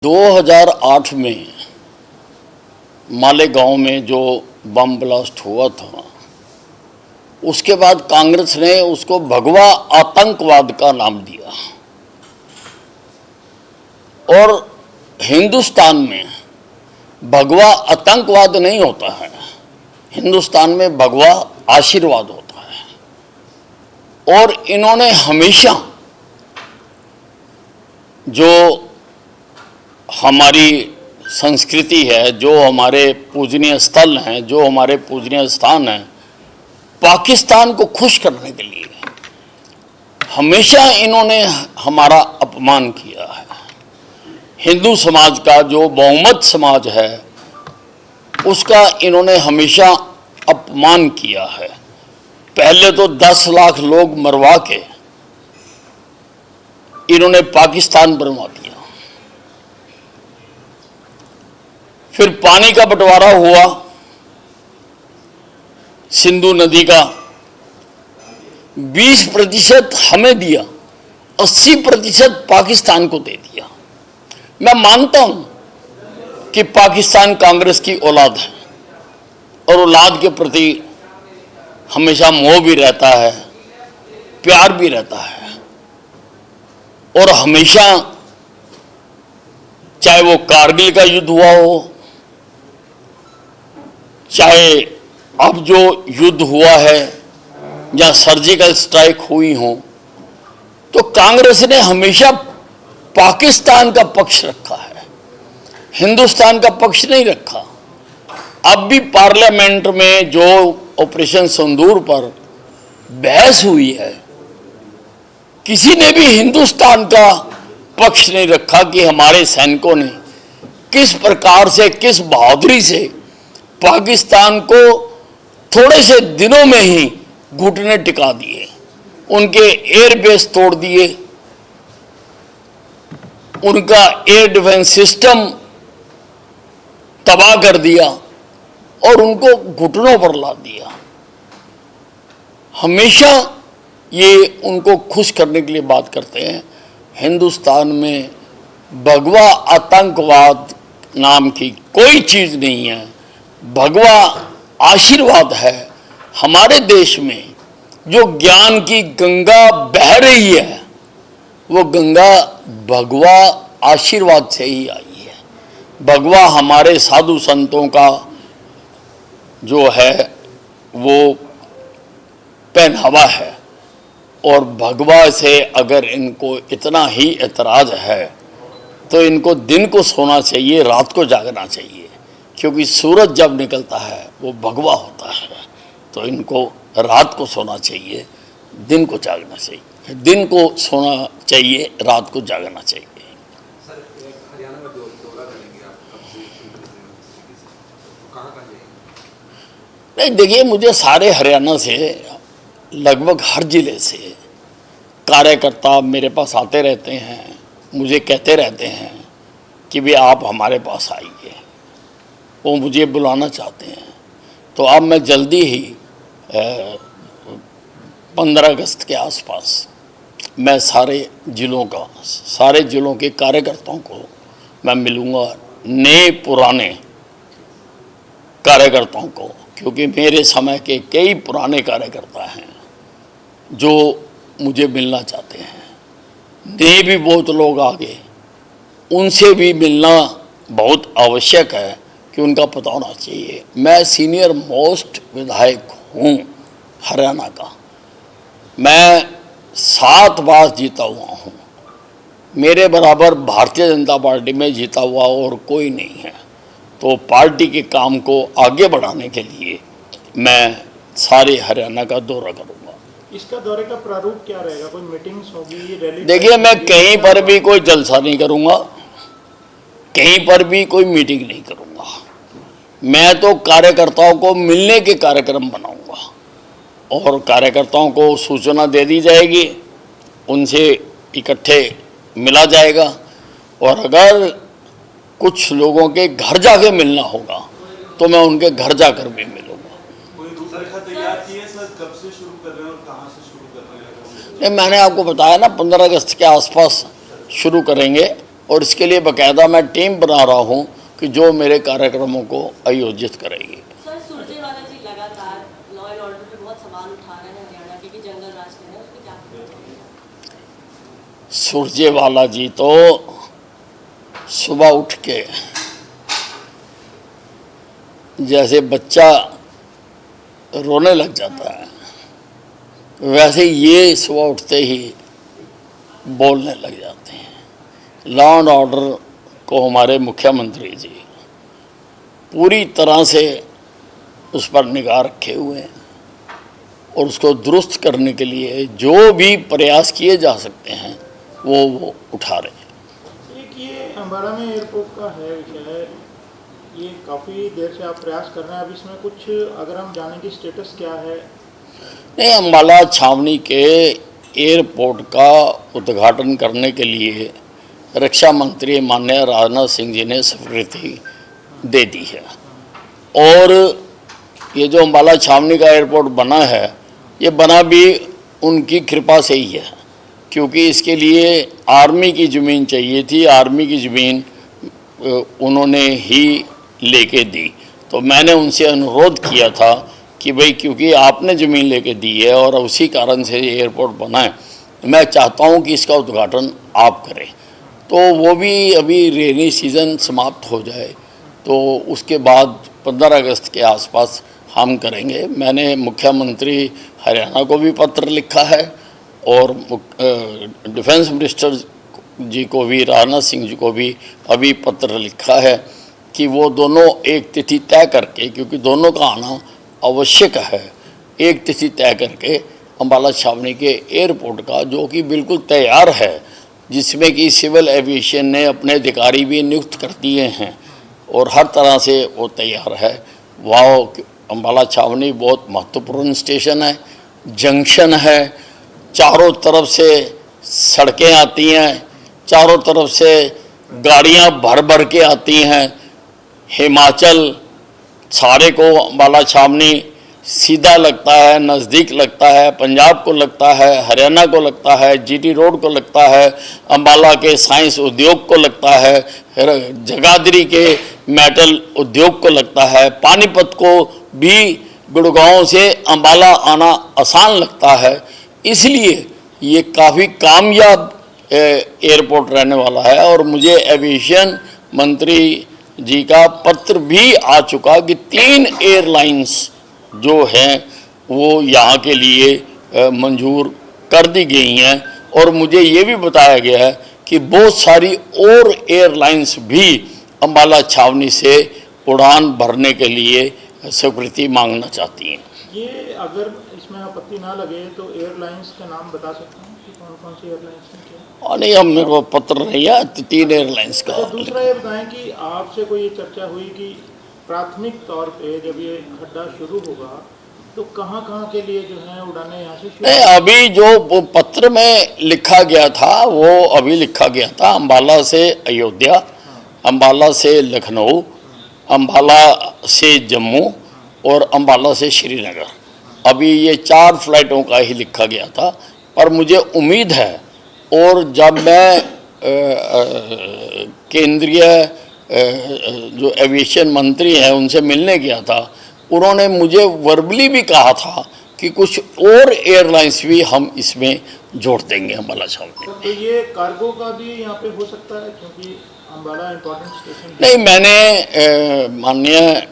2008 में मालेगांव में जो बम ब्लास्ट हुआ था, उसके बाद कांग्रेस ने उसको भगवा आतंकवाद का नाम दिया। और हिंदुस्तान में भगवा आतंकवाद नहीं होता है, हिंदुस्तान में भगवा आशीर्वाद होता है। और इन्होंने हमेशा जो हमारी संस्कृति है, जो हमारे पूजनीय स्थल हैं, जो हमारे पूजनीय स्थान हैं, पाकिस्तान को खुश करने के लिए हमेशा इन्होंने हमारा अपमान किया है। हिंदू समाज का जो बहुमत समाज है, उसका इन्होंने हमेशा अपमान किया है। पहले तो 10 लाख लोग मरवा के इन्होंने पाकिस्तान बनवा दिया। फिर पानी का बंटवारा हुआ, सिंधु नदी का 20% हमें दिया, 80% पाकिस्तान को दे दिया। मैं मानता हूं कि पाकिस्तान कांग्रेस की औलाद है और औलाद के प्रति हमेशा मोह भी रहता है, प्यार भी रहता है। और हमेशा, चाहे वो कारगिल का युद्ध हुआ हो, चाहे अब जो युद्ध हुआ है या सर्जिकल स्ट्राइक हुई हो, तो कांग्रेस ने हमेशा पाकिस्तान का पक्ष रखा है, हिंदुस्तान का पक्ष नहीं रखा। अब भी पार्लियामेंट में जो ऑपरेशन सिंदूर पर बहस हुई है, किसी ने भी हिंदुस्तान का पक्ष नहीं रखा कि हमारे सैनिकों ने किस प्रकार से, किस बहादुरी से पाकिस्तान को थोड़े से दिनों में ही घुटने टिका दिए, उनके एयरबेस तोड़ दिए, उनका एयर डिफेंस सिस्टम तबाह कर दिया और उनको घुटनों पर ला दिया। हमेशा ये उनको खुश करने के लिए बात करते हैं। हिंदुस्तान में भगवा आतंकवाद नाम की कोई चीज नहीं है, भगवा आशीर्वाद है। हमारे देश में जो ज्ञान की गंगा बह रही है, वो गंगा भगवा आशीर्वाद से ही आई है। भगवा हमारे साधु संतों का जो है वो पहनावा है। और भगवा से अगर इनको इतना ही एतराज है, तो इनको दिन को सोना चाहिए, रात को जागना चाहिए, क्योंकि सूरज जब निकलता है वो भगवा होता है। तो इनको रात को सोना चाहिए, दिन को जागना चाहिए, दिन को सोना चाहिए, रात को जागना चाहिए। सर, हरियाणा में दौरा करेंगे आप, कहाँ जाएंगे? नहीं, देखिए, मुझे सारे हरियाणा से, लगभग हर जिले से कार्यकर्ता मेरे पास आते रहते हैं, मुझे कहते रहते हैं कि भी आप हमारे पास आइए। वो मुझे बुलाना चाहते हैं। तो अब मैं जल्दी ही 15 अगस्त के आसपास मैं सारे जिलों के कार्यकर्ताओं को मैं मिलूँगा, नए पुराने कार्यकर्ताओं को, क्योंकि मेरे समय के कई पुराने कार्यकर्ता हैं जो मुझे मिलना चाहते हैं। नए भी बहुत लोग आ गए, उनसे भी मिलना बहुत आवश्यक है कि उनका पता होना चाहिए। मैं सीनियर मोस्ट विधायक हूँ हरियाणा का, मैं 7 बार जीता हुआ हूँ। मेरे बराबर भारतीय जनता पार्टी में जीता हुआ और कोई नहीं है। तो पार्टी के काम को आगे बढ़ाने के लिए मैं सारे हरियाणा का दौरा करूँगा। इसका दौरे का प्रारूप क्या रहेगा? कोई मीटिंग्स होगी, रैली? देखिए, मैं कहीं पर भी कोई जलसा नहीं करूँगा, कहीं पर भी कोई मीटिंग नहीं करूँगा। मैं तो कार्यकर्ताओं को मिलने के कार्यक्रम बनाऊंगा और कार्यकर्ताओं को सूचना दे दी जाएगी, उनसे इकट्ठे मिला जाएगा। और अगर कुछ लोगों के घर जाके मिलना होगा तो मैं उनके घर जाकर भी मिलूंगा। कोई रूपरेखा तैयार की है सर? कब से शुरू कर रहे हैं और कहाँ से शुरू कर रहे हैं? नहीं, मैंने आपको बताया ना, 15 अगस्त के आसपास शुरू करेंगे और इसके लिए बाकायदा मैं टीम बना रहा हूँ कि जो मेरे कार्यक्रमों को आयोजित करेगी। सर, सुरजेवाला जी लगातार लॉ एंड ऑर्डर पे बहुत सवाल उठा रहे हैं हरियाणा के कि जंगल राज कर रहे हैं, उस पर क्या कहेंगे? सुरजेवाला जी तो सुबह उठ के जैसे बच्चा रोने लग जाता है वैसे ये सुबह उठते ही बोलने लग जाते हैं। लॉ एंड ऑर्डर को हमारे मुख्यमंत्री जी पूरी तरह से उस पर निगाह रखे हुए हैं और उसको दुरुस्त करने के लिए जो भी प्रयास किए जा सकते हैं वो उठा रहे हैं। एक ये अम्बाला में एयरपोर्ट का है विषय, ये काफ़ी देर से आप प्रयास कर रहे हैं, अब इसमें कुछ अगर हम जाने की स्टेटस क्या है? नहीं, अम्बाला छावनी के एयरपोर्ट का उद्घाटन करने के लिए रक्षा मंत्री माननीय राजनाथ सिंह जी ने स्वीकृति दे दी है और ये जो अम्बाला छावनी का एयरपोर्ट बना है ये बना भी उनकी कृपा से ही है, क्योंकि इसके लिए आर्मी की ज़मीन चाहिए थी। आर्मी की ज़मीन उन्होंने ही लेके दी, तो मैंने उनसे अनुरोध किया था कि भाई क्योंकि आपने ज़मीन लेके दी है और उसी कारण से एयरपोर्ट बना है, मैं चाहता हूं कि इसका उद्घाटन आप करें। तो वो भी अभी रेनी सीज़न समाप्त हो जाए तो उसके बाद 15 अगस्त के आसपास हम करेंगे। मैंने मुख्यमंत्री हरियाणा को भी पत्र लिखा है और डिफेंस मिनिस्टर जी को भी, राजनाथ सिंह जी को भी अभी पत्र लिखा है कि वो दोनों एक तिथि तय करके, क्योंकि दोनों का आना आवश्यक है, एक तिथि तय करके अम्बाला छावनी के एयरपोर्ट का, जो कि बिल्कुल तैयार है, जिसमें कि सिविल एविएशन ने अपने अधिकारी भी नियुक्त कर दिए हैं और हर तरह से वो तैयार है। वहाँ अम्बाला छावनी बहुत महत्वपूर्ण स्टेशन है, जंक्शन है, चारों तरफ से सड़कें आती हैं, चारों तरफ से गाड़ियाँ भर भर के आती हैं। हिमाचल सारे को अम्बाला छावनी सीधा लगता है, नज़दीक लगता है, पंजाब को लगता है, हरियाणा को लगता है, जीटी रोड को लगता है, अम्बाला के साइंस उद्योग को लगता है, जगाधरी के मेटल उद्योग को लगता है, पानीपत को भी गुड़गांव से अम्बाला आना आसान लगता है। इसलिए ये काफ़ी कामयाब एयरपोर्ट रहने वाला है और मुझे एविएशन मंत्री जी का पत्र भी आ चुका कि 3 एयरलाइंस जो हैं वो यहाँ के लिए मंजूर कर दी गई हैं और मुझे ये भी बताया गया है कि बहुत सारी और एयरलाइंस भी अम्बाला छावनी से उड़ान भरने के लिए स्वीकृति मांगना चाहती हैं। ये अगर इसमें आपत्ति ना लगे तो एयरलाइंस के नाम बता सकते हैं कि कौन कौन सी एयरलाइंस हैं क्या? नहीं, हम मेरे को पत्र नहीं है, 3 एयरलाइंस का। तो दूसरा ये बताएं कि आपसे कोई ये चर्चा हुई कि प्राथमिक तौर पे जब ये खड्डा शुरू होगा तो कहाँ के लिए जो है उड़ाने यहाँ से शुरू? नहीं, अभी जो पत्र में लिखा गया था वो अभी लिखा गया था अम्बाला से अयोध्या, अम्बाला से लखनऊ, अम्बाला से जम्मू और अम्बाला से श्रीनगर। अभी ये 4 फ्लाइटों का ही लिखा गया था, पर मुझे उम्मीद है और जब मैं केंद्रीय जो एविएशन मंत्री हैं उनसे मिलने गया था, उन्होंने मुझे वर्बली भी कहा था कि कुछ और एयरलाइंस भी हम इसमें जोड़ देंगे अम्बाला छावनी में। तो ये कार्गो का भी यहाँ पे हो सकता है क्योंकि अम्बाला इम्पोर्टेंट स्टेशन? नहीं, मैंने माननीय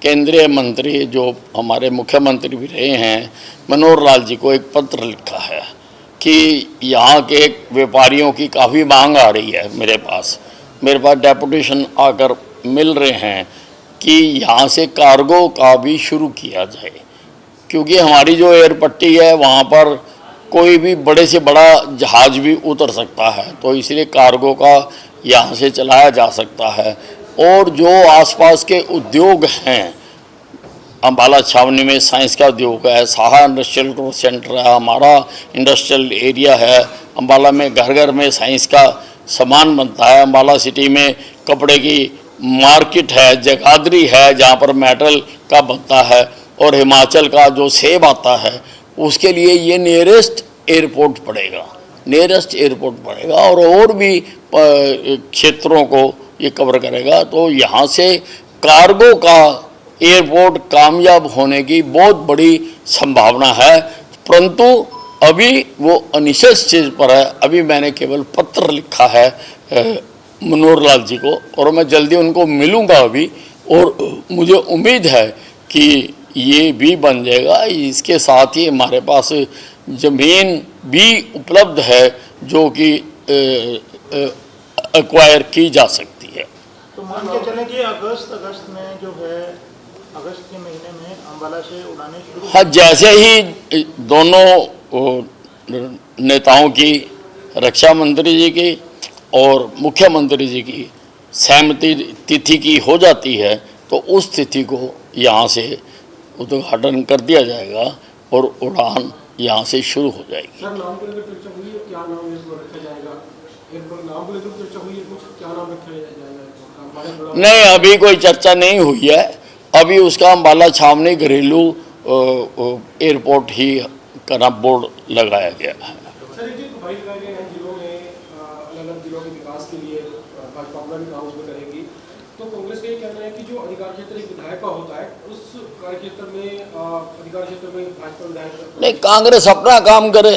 केंद्रीय मंत्री जो हमारे मुख्यमंत्री भी रहे हैं मनोहर लाल जी को एक पत्र लिखा है कि यहाँ के व्यापारियों की काफ़ी मांग आ रही है। मेरे पास डेपुटेशन आकर मिल रहे हैं कि यहाँ से कार्गो का भी शुरू किया जाए, क्योंकि हमारी जो एयरपट्टी है वहाँ पर कोई भी बड़े से बड़ा जहाज़ भी उतर सकता है, तो इसलिए कार्गो का यहाँ से चलाया जा सकता है। और जो आसपास के उद्योग हैं, अम्बाला छावनी में साइंस का उद्योग है, साहा इंडस्ट्रियल ग्रोथ सेंटर है, हमारा इंडस्ट्रियल एरिया है, अम्बाला में घर घर में साइंस का सामान बनता है, अम्बाला सिटी में कपड़े की मार्केट है, जगाधरी है जहाँ पर मेटल का बनता है, और हिमाचल का जो सेब आता है उसके लिए ये नियरेस्ट एयरपोर्ट पड़ेगा। नियरेस्ट एयरपोर्ट पड़ेगा और भी क्षेत्रों को ये कवर करेगा। तो यहाँ से कार्गो का एयरपोर्ट कामयाब होने की बहुत बड़ी संभावना है, परंतु अभी वो अनिश्चित स्टेज पर है। अभी मैंने केवल पत्र लिखा है मनोहर लाल जी को और मैं जल्दी उनको मिलूंगा अभी, और मुझे उम्मीद है कि ये भी बन जाएगा। इसके साथ ही हमारे पास ज़मीन भी उपलब्ध है जो कि एक्वायर की जा सकती है। तो मान के चलें कि अगस्त में जो है, अगस्त के महीने में अंबाला से उड़ानें शुरू। हाँ, जैसे ही दोनों नेताओं की, रक्षा मंत्री जी की और मुख्यमंत्री जी की सहमति तिथि की हो जाती है तो उस तिथि को यहाँ से उद्घाटन कर दिया जाएगा और उड़ान यहाँ से शुरू हो जाएगी। सर, नाम को लेकर चर्चा हुई है, क्या नाम इसको रखा जाएगा? नाम को लेकर चर्चा हुई है, कुछ क्या नाम रखा जाएगा? नहीं, अभी कोई चर्चा नहीं हुई है। अभी उसका अम्बाला छावनी घरेलू एयरपोर्ट ही का नाम बोर्ड लगाया गया है। सर, एक तो भाई लगाए गए हैं जिलों में, अलग-अलग जिलों के विकास के लिए भाजपा अपना भी काम उसमें करेगी, तो कांग्रेस का ये कहना है कि जो अधिकार क्षेत्र एक विधायक का होता है, उस कार्य क्षेत्र में अधिकार क्षेत्र में भाजपा विधायक नहीं, कांग्रेस अपना काम करे,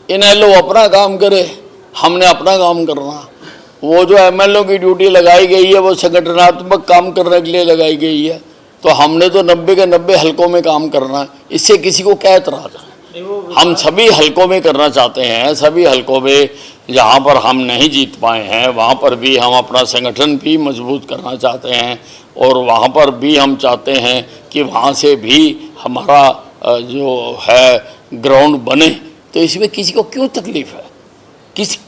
इनेलो अपना काम करे, हमने अपना काम करना। वो जो एमएलओ की ड्यूटी लगाई गई है वो संगठनात्मक काम करने के लिए लगाई गई है, तो हमने तो 90 के 90 हलकों में काम करना है। इससे किसी को क्या एतराज है? हम सभी हलकों में करना चाहते हैं। सभी हलकों में जहाँ पर हम नहीं जीत पाए हैं वहाँ पर भी हम अपना संगठन भी मजबूत करना चाहते हैं और वहाँ पर भी हम चाहते हैं कि वहाँ से भी हमारा जो है ग्राउंड बने। तो इसमें किसी को क्यों तकलीफ है?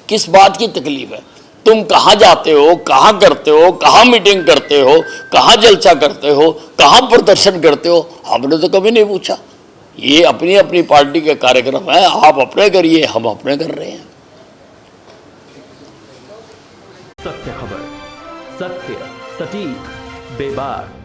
किस बात की तकलीफ है? तुम कहाँ जाते हो, कहाँ करते हो, कहाँ मीटिंग करते हो, कहाँ जलसा करते हो, कहाँ प्रदर्शन करते हो? हमने तो कभी नहीं पूछा। ये अपनी अपनी पार्टी के कार्यक्रम है, आप अपने करिए, हम अपने कर रहे हैं। सत्य खबर, सत्य, सटीक, बेबाक।